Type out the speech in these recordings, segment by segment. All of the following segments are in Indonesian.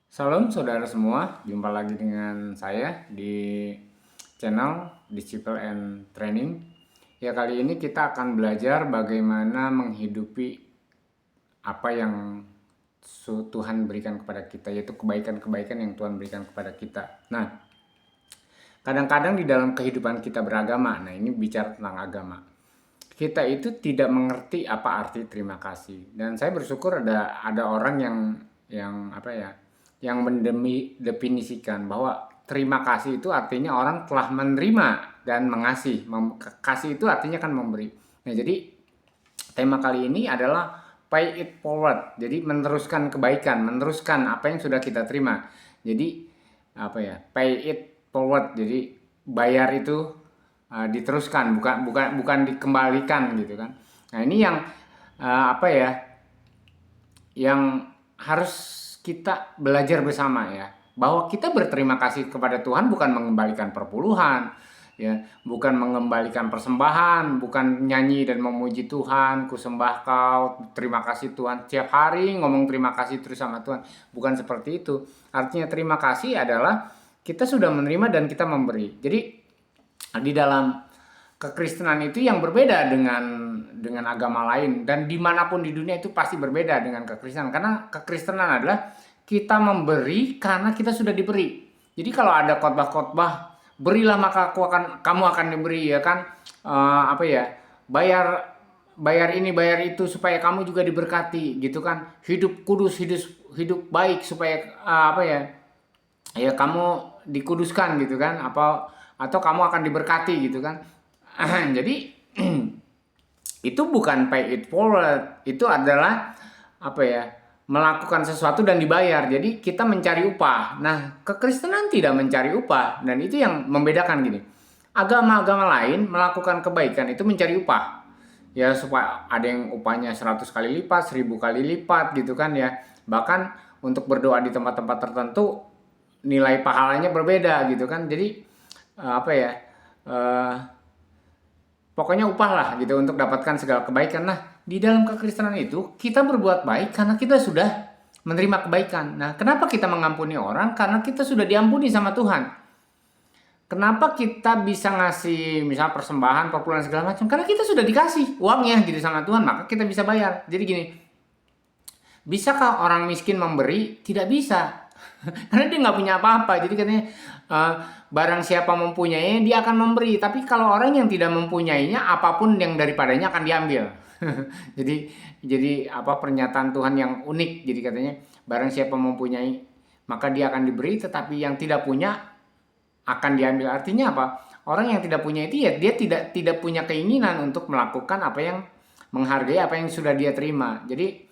Salam saudara semua, jumpa lagi dengan saya di channel Disciple and Training. Ya, kali ini kita akan belajar bagaimana menghidupi apa yang Tuhan berikan kepada kita, yaitu kebaikan-kebaikan yang Tuhan berikan kepada kita. Nah, kadang-kadang di dalam kehidupan kita beragama, nah ini bicara tentang agama, kita itu tidak mengerti apa arti terima kasih. Dan saya bersyukur ada orang yang apa ya, yang mendefinisikan bahwa terima kasih itu artinya orang telah menerima dan mengasihi. Kasih itu artinya kan memberi. Nah, jadi tema kali ini adalah pay it forward. Jadi meneruskan kebaikan, meneruskan apa yang sudah kita terima. Jadi apa ya? Pay it forward. Jadi bayar itu diteruskan, bukan dikembalikan gitu kan. Nah, ini yang apa ya? Yang harus kita belajar bersama ya, bahwa kita berterima kasih kepada Tuhan bukan mengembalikan perpuluhan ya, bukan mengembalikan persembahan, bukan nyanyi dan memuji Tuhan, ku sembah kau, terima kasih Tuhan, tiap hari ngomong terima kasih terus sama Tuhan, bukan seperti itu. Artinya terima kasih adalah kita sudah menerima dan kita memberi. Jadi di dalam kekristenan itu yang berbeda dengan agama lain, dan dimanapun di dunia itu pasti berbeda dengan kekristenan, karena kekristenan adalah kita memberi karena kita sudah diberi. Jadi kalau ada khotbah-khotbah berilah maka kamu akan diberi, ya kan. Apa ya, bayar bayar ini bayar itu supaya kamu juga diberkati gitu kan, hidup kudus, hidup hidup baik supaya apa ya, ya kamu dikuduskan gitu kan, apa atau kamu akan diberkati gitu kan. Jadi itu bukan pay it forward, itu adalah apa ya, melakukan sesuatu dan dibayar. Jadi kita mencari upah. Nah, kekristenan tidak mencari upah, dan itu yang membedakan gini. Agama-agama lain melakukan kebaikan itu mencari upah. Ya, supaya ada yang upahnya 100 kali lipat, 1000 kali lipat gitu kan ya. Bahkan untuk berdoa di tempat-tempat tertentu nilai pahalanya berbeda gitu kan. Jadi apa ya? eh, Pokoknya upah lah gitu untuk dapatkan segala kebaikan. Nah, di dalam kekristenan itu kita berbuat baik karena kita sudah menerima kebaikan. Nah, kenapa kita mengampuni orang? Karena kita sudah diampuni sama Tuhan. Kenapa kita bisa ngasih misal persembahan, perpuluhan segala macam? Karena kita sudah dikasih uangnya gitu sama Tuhan, maka kita bisa bayar. Jadi gini, bisakah orang miskin memberi? Tidak bisa. Karena dia nggak punya apa-apa. Jadi katanya uh, barang siapa mempunyai dia akan memberi. Tapi kalau orang yang tidak mempunyainya, apapun yang daripadanya akan diambil. jadi jadi apa, pernyataan Tuhan yang unik. Jadi katanya barang siapa mempunyai maka dia akan diberi, tetapi yang tidak punya akan diambil. Artinya apa? Orang yang tidak punya itu ya dia tidak punya keinginan untuk melakukan apa yang menghargai apa yang sudah dia terima. Jadi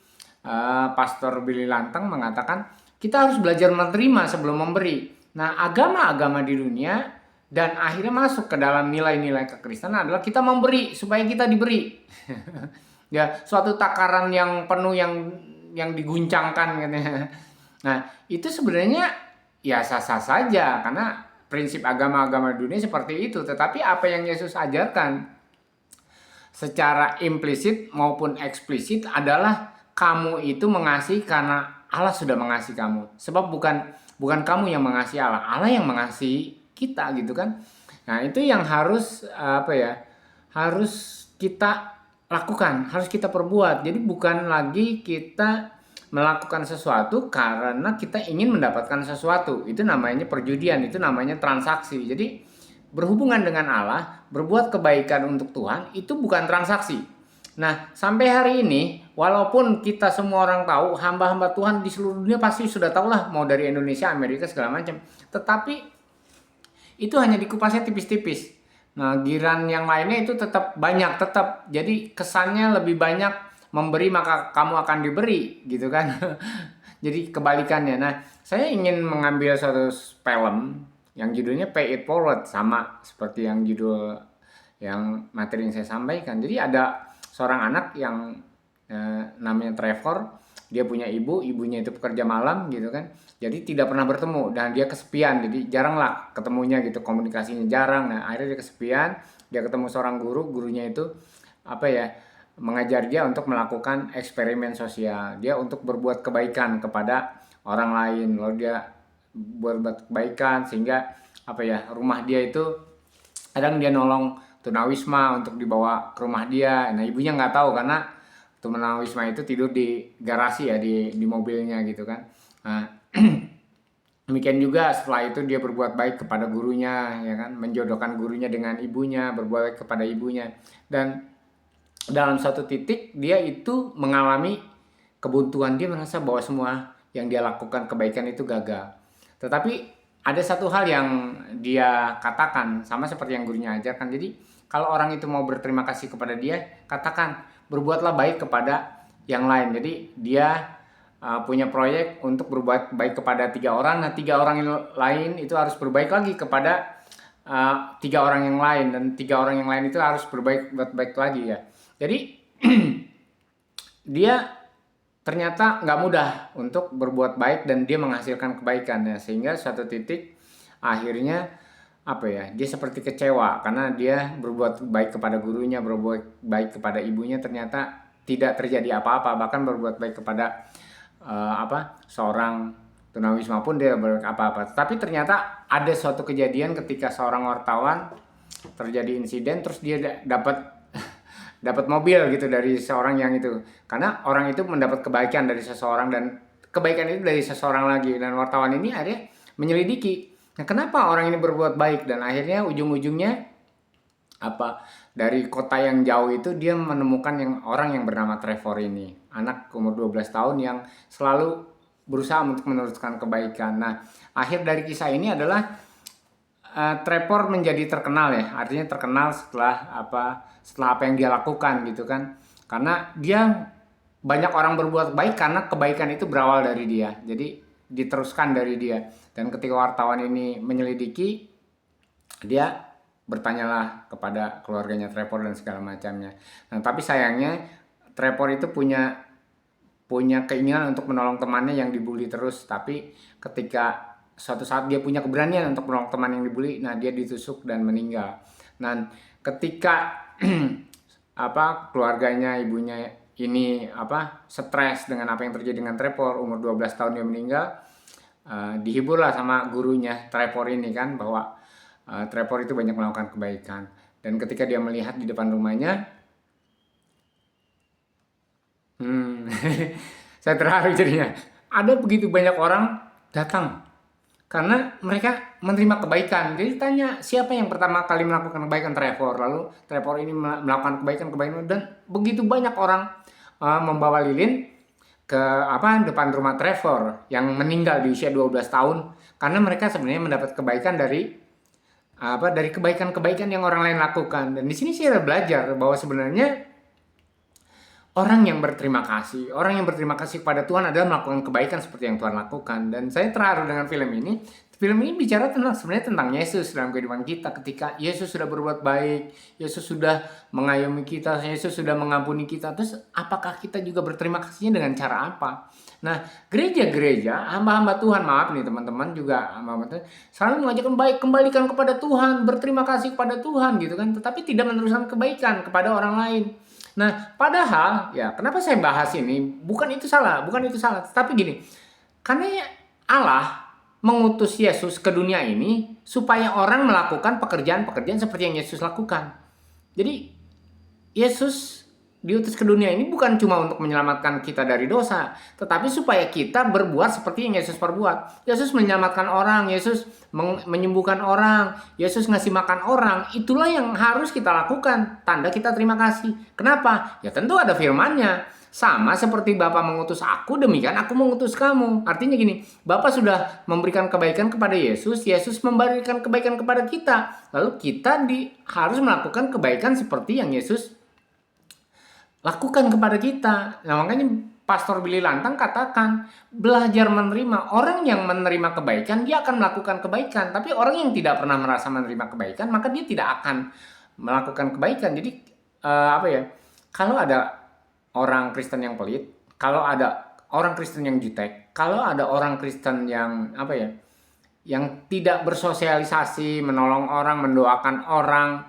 Pastor Billy Lantang mengatakan kita harus belajar menerima sebelum memberi. Nah, agama-agama di dunia dan akhirnya masuk ke dalam nilai-nilai kekristenan adalah kita memberi supaya kita diberi. Ya, suatu takaran yang penuh yang diguncangkan katanya. Nah, itu sebenarnya ya sah-sah saja karena prinsip agama-agama dunia seperti itu. Tetapi apa yang Yesus ajarkan secara implisit maupun eksplisit adalah kamu itu mengasihi karena Allah sudah mengasihi kamu. Sebab bukan kamu yang mengasihi Allah, Allah yang mengasihi kita gitu kan. Nah, itu yang harus apa ya? Harus kita lakukan, harus kita perbuat. Jadi bukan lagi kita melakukan sesuatu karena kita ingin mendapatkan sesuatu. Itu namanya perjudian, itu namanya transaksi. Jadi berhubungan dengan Allah, berbuat kebaikan untuk Tuhan itu bukan transaksi. Nah, sampai hari ini walaupun kita semua orang tahu, hamba-hamba Tuhan di seluruh dunia pasti sudah tahu lah, mau dari Indonesia, Amerika segala macam. Tetapi itu hanya dikupasnya tipis-tipis. Nah, giran yang lainnya itu tetap banyak, tetap. Jadi kesannya lebih banyak memberi maka kamu akan diberi gitu kan. Jadi kebalikannya. Nah, saya ingin mengambil satu film yang judulnya Pay It Forward, sama seperti yang judul yang materi yang saya sampaikan. Jadi ada seorang anak yang namanya Trevor, dia punya ibunya itu pekerja malam gitu kan. Jadi tidak pernah bertemu dan dia kesepian. Jadi jarang lah ketemunya gitu, komunikasinya jarang. Nah, akhirnya dia kesepian, dia ketemu seorang gurunya itu apa ya, mengajar dia untuk melakukan eksperimen sosial. Dia untuk berbuat kebaikan kepada orang lain, lalu dia buat kebaikan sehingga rumah dia itu kadang dia nolong tunawisma untuk dibawa ke rumah dia. Nah ibunya nggak tahu karena tunawisma itu tidur di garasi ya, di mobilnya gitu kan. Nah, demikian juga setelah itu dia berbuat baik kepada gurunya, ya kan, menjodohkan gurunya dengan ibunya, berbuat baik kepada ibunya. Dan dalam suatu titik dia itu mengalami kebuntuan, dia merasa bahwa semua yang dia lakukan kebaikan itu gagal. Tetapi ada satu hal yang dia katakan, sama seperti yang gurunya ajarkan. Jadi kalau orang itu mau berterima kasih kepada dia, katakan berbuatlah baik kepada yang lain. Jadi dia punya proyek untuk berbuat baik kepada 3 orang. Nah 3 orang yang lain itu harus berbaik lagi kepada 3 orang yang lain, dan 3 orang yang lain itu harus berbuat baik lagi ya. Jadi dia ternyata nggak mudah untuk berbuat baik dan dia menghasilkan kebaikan ya, sehingga suatu titik akhirnya dia seperti kecewa karena dia berbuat baik kepada gurunya, berbuat baik kepada ibunya, ternyata tidak terjadi apa-apa, bahkan berbuat baik kepada seorang tunawisma pun dia berbuat apa-apa. Tapi ternyata ada suatu kejadian ketika seorang wartawan terjadi insiden, terus dia dapat mobil gitu dari seorang yang itu, karena orang itu mendapat kebaikan dari seseorang dan kebaikan itu dari seseorang lagi, dan wartawan ini akhirnya menyelidiki, nah kenapa orang ini berbuat baik, dan akhirnya ujung-ujungnya dari kota yang jauh itu dia menemukan orang yang bernama Trevor ini, anak umur 12 tahun yang selalu berusaha untuk meneruskan kebaikan. Nah akhir dari kisah ini adalah Trevor menjadi terkenal ya, artinya terkenal setelah apa yang dia lakukan gitu kan, karena dia banyak orang berbuat baik karena kebaikan itu berawal dari dia, jadi diteruskan dari dia. Dan ketika wartawan ini menyelidiki, dia bertanyalah kepada keluarganya Trevor dan segala macamnya. Nah tapi sayangnya Trevor itu punya keinginan untuk menolong temannya yang dibully terus, tapi ketika suatu saat dia punya keberanian untuk menolong teman yang dibully, nah dia ditusuk dan meninggal. Nah ketika keluarganya, ibunya ini stres dengan apa yang terjadi dengan Trevor, umur 12 tahun dia meninggal, dihiburlah sama gurunya Trevor ini kan, bahwa Trevor itu banyak melakukan kebaikan. Dan ketika dia melihat di depan rumahnya, saya terharu jadinya. Ada begitu banyak orang datang karena mereka menerima kebaikan. Jadi tanya siapa yang pertama kali melakukan kebaikan, Trevor. Lalu Trevor ini melakukan kebaikan, dan begitu banyak orang membawa lilin ke depan rumah Trevor yang meninggal di usia 12 tahun, karena mereka sebenarnya mendapat kebaikan dari kebaikan-kebaikan yang orang lain lakukan. Dan di sini saya belajar bahwa sebenarnya orang yang berterima kasih kepada Tuhan adalah melakukan kebaikan seperti yang Tuhan lakukan. Dan saya terharu dengan film ini. Film ini bicara sebenarnya tentang Yesus dalam kehidupan kita. Ketika Yesus sudah berbuat baik, Yesus sudah mengayomi kita, Yesus sudah mengampuni kita. Terus apakah kita juga berterima kasihnya dengan cara apa? Nah, gereja-gereja, hamba-hamba Tuhan, maaf nih teman-teman juga, hamba-hamba Tuhan, selalu mengajarkan baik, kembalikan kepada Tuhan, berterima kasih kepada Tuhan gitu kan. Tetapi tidak meneruskan kebaikan kepada orang lain. Nah, padahal ya kenapa saya bahas ini? Bukan itu salah. Tapi gini, karena Allah mengutus Yesus ke dunia ini supaya orang melakukan pekerjaan-pekerjaan seperti yang Yesus lakukan. Jadi Yesus diutus ke dunia ini bukan cuma untuk menyelamatkan kita dari dosa, tetapi supaya kita berbuat seperti yang Yesus perbuat. Yesus menyelamatkan orang, Yesus menyembuhkan orang, Yesus ngasih makan orang. Itulah yang harus kita lakukan, tanda kita terima kasih. Kenapa? Ya tentu ada firman-Nya. Sama seperti Bapa mengutus aku, demikian aku mengutus kamu. Artinya gini, Bapa sudah memberikan kebaikan kepada Yesus, Yesus memberikan kebaikan kepada kita. Lalu kita harus melakukan kebaikan seperti yang Yesus lakukan kepada kita. Nah makanya Pastor Billy Lantang katakan, belajar menerima. Orang yang menerima kebaikan, dia akan melakukan kebaikan. Tapi orang yang tidak pernah merasa menerima kebaikan, maka dia tidak akan melakukan kebaikan. Jadi kalau ada orang Kristen yang pelit, kalau ada orang Kristen yang jutek, kalau ada orang Kristen yang yang tidak bersosialisasi, menolong orang, mendoakan orang,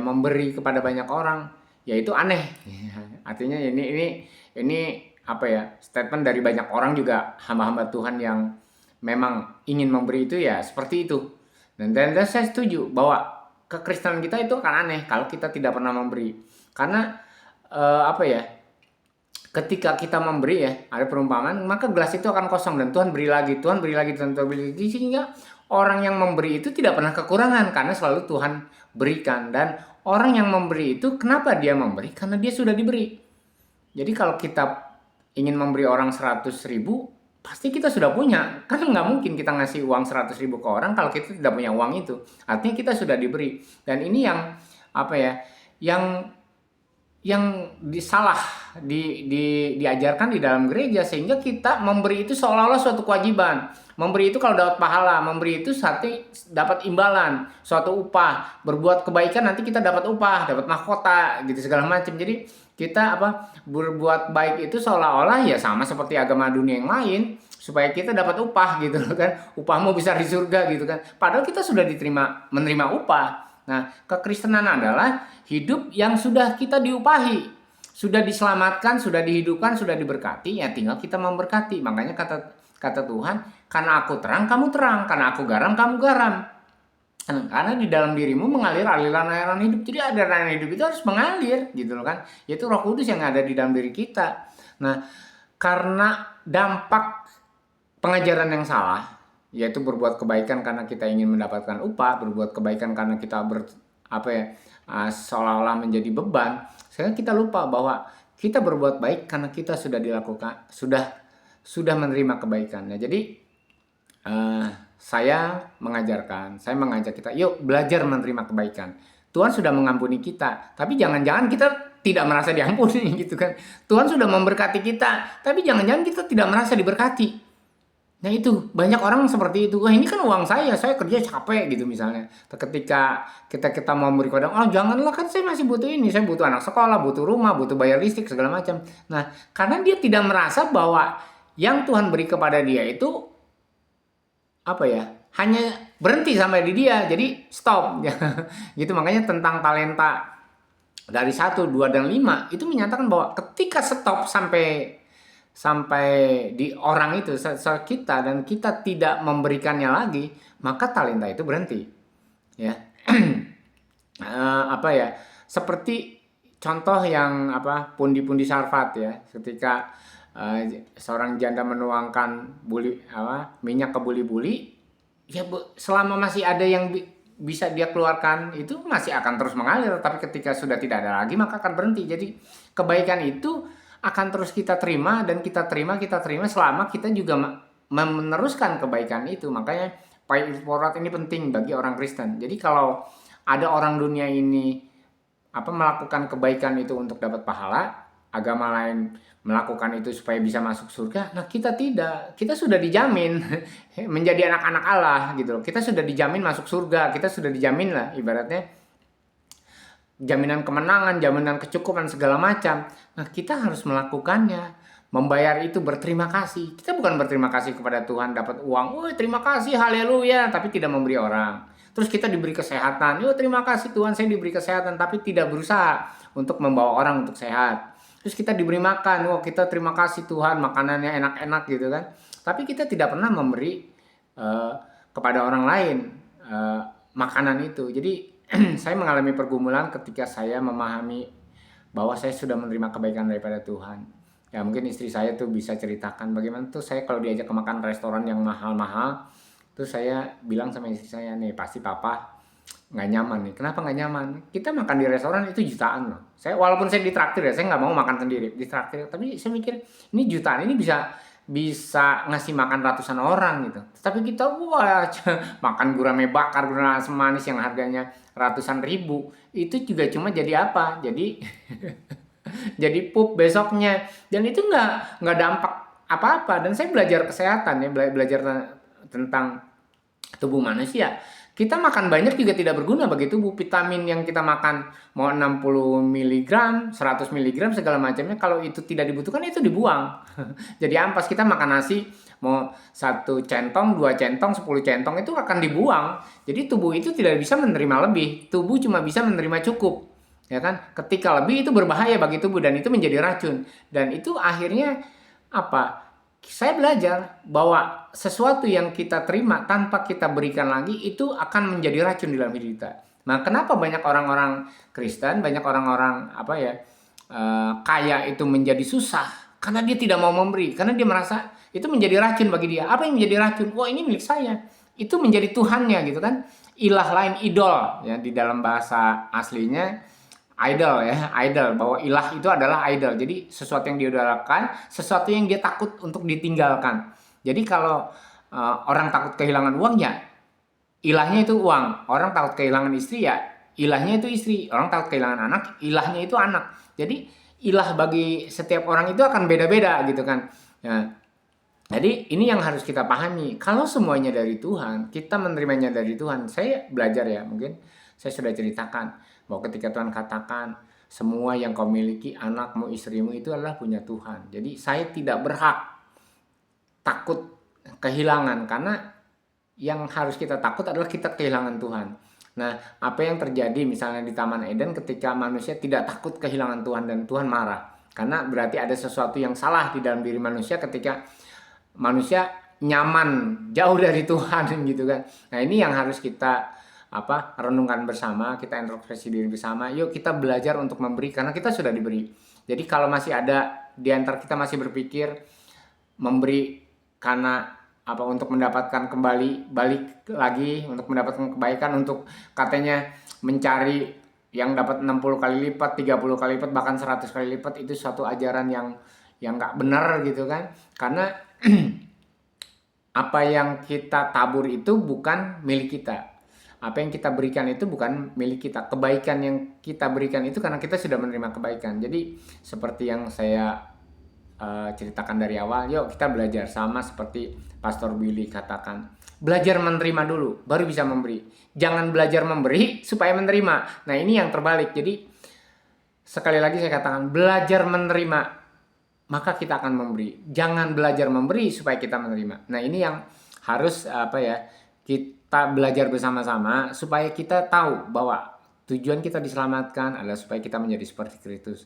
memberi kepada banyak orang, ya itu aneh. Artinya ini statement dari banyak orang juga, hamba-hamba Tuhan yang memang ingin memberi itu ya seperti itu. Dan saya setuju bahwa kekristenan kita itu akan aneh kalau kita tidak pernah memberi. Karena ketika kita memberi ya, ada perumpamaan, maka gelas itu akan kosong dan Tuhan beri lagi, Tuhan beri lagi, Tuhan beri lagi, sehingga orang yang memberi itu tidak pernah kekurangan karena selalu Tuhan berikan. Dan orang yang memberi itu kenapa dia memberi? Karena dia sudah diberi. Jadi kalau kita ingin memberi orang 100.000, pasti kita sudah punya. Kan nggak mungkin kita ngasih uang 100.000 ke orang kalau kita tidak punya uang itu. Artinya kita sudah diberi. Dan ini yang diajarkan di dalam gereja, sehingga kita memberi itu seolah-olah suatu kewajiban. Memberi itu kalau dapat pahala, memberi itu dapat imbalan, suatu upah. Berbuat kebaikan nanti kita dapat upah, dapat mahkota gitu segala macam. Jadi kita berbuat baik itu seolah-olah ya sama seperti agama dunia yang lain, supaya kita dapat upah gitu kan. Upahmu besar di surga gitu kan. Padahal kita sudah menerima upah. Nah, kekristenan adalah hidup yang sudah kita diupahi, sudah diselamatkan, sudah dihidupkan, sudah diberkati, ya tinggal kita memberkati. Makanya kata Tuhan, karena aku terang, kamu terang, karena aku garam, kamu garam. Karena di dalam dirimu mengalir aliran-aliran hidup. Jadi aliran hidup itu harus mengalir gitu loh kan. Yaitu Roh Kudus yang ada di dalam diri kita. Nah, karena dampak pengajaran yang salah, yaitu berbuat kebaikan karena kita ingin mendapatkan upah, berbuat kebaikan karena kita seolah-olah menjadi beban, sehingga kita lupa bahwa kita berbuat baik karena kita sudah dilakukan, sudah menerima kebaikan. Nah, jadi saya mengajak kita, yuk belajar menerima kebaikan. Tuhan sudah mengampuni kita, tapi jangan-jangan kita tidak merasa diampuni gitu kan. Tuhan sudah memberkati kita, tapi jangan-jangan kita tidak merasa diberkati. Nah itu, banyak orang seperti itu. Wah ini kan uang saya kerja capek gitu misalnya. Ketika kita mau beri kepada, oh janganlah, kan saya masih butuh ini, saya butuh anak sekolah, butuh rumah, butuh bayar listrik, segala macam. Nah, karena dia tidak merasa bahwa yang Tuhan beri kepada dia itu, hanya berhenti sampai di dia, jadi stop. Gitu, makanya tentang talenta dari 1, 2, dan 5, itu menyatakan bahwa ketika stop sampai di orang itu, kita, dan kita tidak memberikannya lagi, maka talenta itu berhenti ya. Seperti contoh yang pundi-pundi Sarfat ya, ketika seorang janda menuangkan minyak ke buli-buli ya, selama masih ada yang bisa dia keluarkan, itu masih akan terus mengalir. Tapi ketika sudah tidak ada lagi, maka akan berhenti. Jadi kebaikan itu akan terus kita terima, dan kita terima selama kita juga meneruskan kebaikan itu. Makanya pay it forward ini penting bagi orang Kristen. Jadi kalau ada orang dunia ini melakukan kebaikan itu untuk dapat pahala, agama lain melakukan itu supaya bisa masuk surga, nah kita tidak. Kita sudah dijamin menjadi anak-anak Allah gitu. Kita sudah dijamin masuk surga, kita sudah dijamin lah ibaratnya jaminan kemenangan, jaminan kecukupan segala macam. Nah, kita harus melakukannya. Membayar itu berterima kasih. Kita bukan berterima kasih kepada Tuhan dapat uang, "Oh, terima kasih, haleluya," tapi tidak memberi orang. Terus kita diberi kesehatan, "Yo, terima kasih Tuhan, saya diberi kesehatan," tapi tidak berusaha untuk membawa orang untuk sehat. Terus kita diberi makan, "Oh, kita terima kasih Tuhan, makanannya enak-enak," gitu kan. Tapi kita tidak pernah memberi kepada orang lain makanan itu. Jadi saya mengalami pergumulan ketika saya memahami bahwa saya sudah menerima kebaikan daripada Tuhan. Ya mungkin istri saya tuh bisa ceritakan bagaimana tuh saya kalau diajak ke makan restoran yang mahal-mahal, tuh saya bilang sama istri saya, nih pasti papa nggak nyaman nih. Kenapa nggak nyaman? Kita makan di restoran itu jutaan loh. Walaupun saya ditraktir ya, saya nggak mau makan sendiri, ditraktir. Tapi saya mikir ini jutaan, ini bisa ngasih makan ratusan orang gitu. Tapi kita makan gurame bakar, gurame asam manis yang harganya ratusan ribu, itu juga cuma jadi apa? Jadi jadi pup besoknya, dan itu nggak dampak apa-apa. Dan saya belajar kesehatan ya, belajar tentang tubuh manusia. Kita makan banyak juga tidak berguna bagi tubuh. Vitamin yang kita makan mau 60 mg, 100 mg segala macamnya, kalau itu tidak dibutuhkan itu dibuang. Jadi ampas. Kita makan nasi mau 1 centong, 2 centong, 10 centong itu akan dibuang. Jadi tubuh itu tidak bisa menerima lebih. Tubuh cuma bisa menerima cukup. Ya kan? Ketika lebih itu berbahaya bagi tubuh dan itu menjadi racun. Dan itu akhirnya Apa? Saya belajar bahwa sesuatu yang kita terima tanpa kita berikan lagi itu akan menjadi racun di dalam hidup kita. Nah, kenapa banyak orang-orang Kristen, banyak orang-orang kaya itu menjadi susah? Karena dia tidak mau memberi, karena dia merasa itu menjadi racun bagi dia. Apa yang menjadi racun? Wah, ini milik saya. Itu menjadi Tuhannya gitu kan. Ilah lain, idol ya, di dalam bahasa aslinya idol ya, idol, bahwa ilah itu adalah idol. Jadi sesuatu yang diidolakan, sesuatu yang dia takut untuk ditinggalkan. Jadi kalau orang takut kehilangan uang ya ilahnya itu uang. Orang takut kehilangan istri ya ilahnya itu istri. Orang takut kehilangan anak, ilahnya itu anak. Jadi ilah bagi setiap orang itu akan beda-beda gitu kan. Ya, jadi ini yang harus kita pahami. Kalau semuanya dari Tuhan, kita menerimanya dari Tuhan. Saya belajar ya, mungkin saya sudah ceritakan bahwa ketika Tuhan katakan semua yang kau miliki, anakmu, istrimu itu adalah punya Tuhan. Jadi saya tidak berhak takut kehilangan, karena yang harus kita takut adalah kita kehilangan Tuhan. Nah, apa yang terjadi misalnya di Taman Eden ketika manusia tidak takut kehilangan Tuhan dan Tuhan marah? Karena berarti ada sesuatu yang salah di dalam diri manusia ketika manusia nyaman jauh dari Tuhan gitu kan. Nah, ini yang harus kita renungkan bersama, kita introspeksi diri bersama. Yuk kita belajar untuk memberi karena kita sudah diberi. Jadi kalau masih ada di antara kita masih berpikir memberi karena untuk mendapatkan kembali balik lagi, untuk mendapatkan kebaikan, untuk katanya mencari yang dapat 60 kali lipat, 30 kali lipat, bahkan 100 kali lipat, itu suatu ajaran yang nggak benar gitu kan. Karena apa yang kita tabur itu bukan milik kita. Apa yang kita berikan itu bukan milik kita. Kebaikan yang kita berikan itu karena kita sudah menerima kebaikan. Jadi seperti yang saya ceritakan dari awal, yuk kita belajar sama seperti Pastor Billy katakan. Belajar menerima dulu, baru bisa memberi. Jangan belajar memberi supaya menerima. Nah, ini yang terbalik. Jadi sekali lagi saya katakan, belajar menerima, maka kita akan memberi. Jangan belajar memberi supaya kita menerima. Nah, ini yang harus kita belajar bersama-sama supaya kita tahu bahwa tujuan kita diselamatkan adalah supaya kita menjadi seperti Kristus.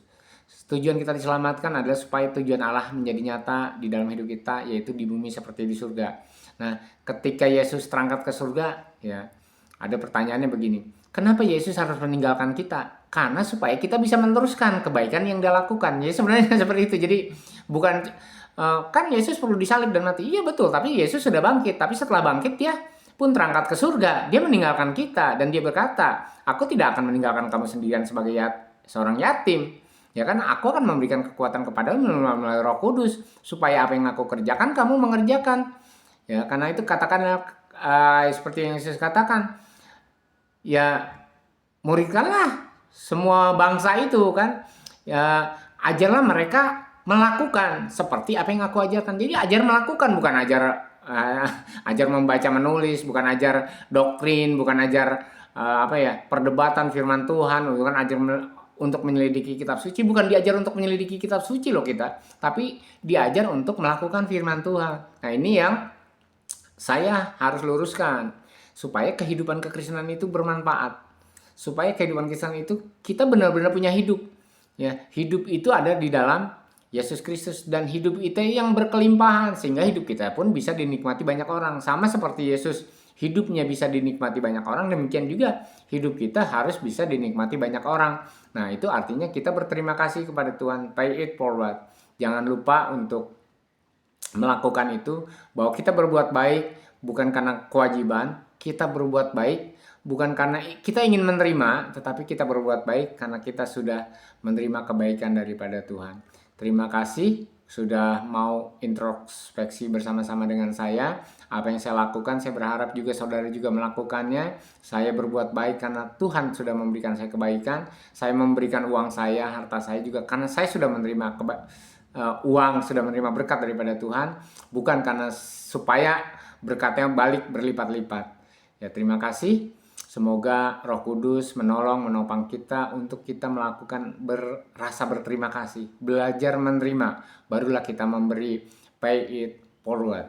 Tujuan kita diselamatkan adalah supaya tujuan Allah menjadi nyata di dalam hidup kita, yaitu di bumi seperti di surga. Nah, ketika Yesus terangkat ke surga, ya, ada pertanyaannya begini. Kenapa Yesus harus meninggalkan kita? Karena supaya kita bisa meneruskan kebaikan yang dia lakukan. Jadi sebenarnya seperti itu. Jadi bukan kan Yesus perlu disalib dan mati. Iya betul, tapi Yesus sudah bangkit. Tapi setelah bangkit dia pun terangkat ke surga. Dia meninggalkan kita dan dia berkata, "Aku tidak akan meninggalkan kamu sendirian sebagai seorang yatim. Ya kan, aku akan memberikan kekuatan kepadamu melalui Roh Kudus supaya apa yang aku kerjakan kamu mengerjakan." Ya, karena itu katakanlah seperti yang Yesus katakan, ya muridkanlah semua bangsa itu kan. Ya, ajarlah mereka melakukan seperti apa yang aku ajarkan. Jadi ajar melakukan, bukan ajar membaca menulis, bukan ajar doktrin, bukan ajar perdebatan firman Tuhan, bukan ajar untuk menyelidiki kitab suci. Bukan diajar untuk menyelidiki kitab suci loh kita, tapi diajar untuk melakukan firman Tuhan. Nah, ini yang saya harus luruskan supaya kehidupan kekristenan itu bermanfaat, supaya kehidupan Kristen itu kita benar-benar punya hidup. Ya, hidup itu ada di dalam Yesus Kristus, dan hidup itu yang berkelimpahan sehingga hidup kita pun bisa dinikmati banyak orang. Sama seperti Yesus hidupnya bisa dinikmati banyak orang, demikian juga hidup kita harus bisa dinikmati banyak orang. Nah, itu artinya kita berterima kasih kepada Tuhan, pay it forward. Jangan lupa untuk melakukan itu, bahwa kita berbuat baik bukan karena kewajiban, kita berbuat baik bukan karena kita ingin menerima, tetapi kita berbuat baik karena kita sudah menerima kebaikan daripada Tuhan. Terima kasih sudah mau introspeksi bersama-sama dengan saya. Apa yang saya lakukan, saya berharap juga saudara juga melakukannya. Saya berbuat baik karena Tuhan sudah memberikan saya kebaikan. Saya memberikan uang saya, harta saya juga karena saya sudah menerima uang, sudah menerima berkat daripada Tuhan, bukan karena supaya berkatnya balik berlipat-lipat. Ya, terima kasih. Semoga Roh Kudus menopang kita untuk kita melakukan rasa berterima kasih, belajar menerima, barulah kita memberi, pay it forward.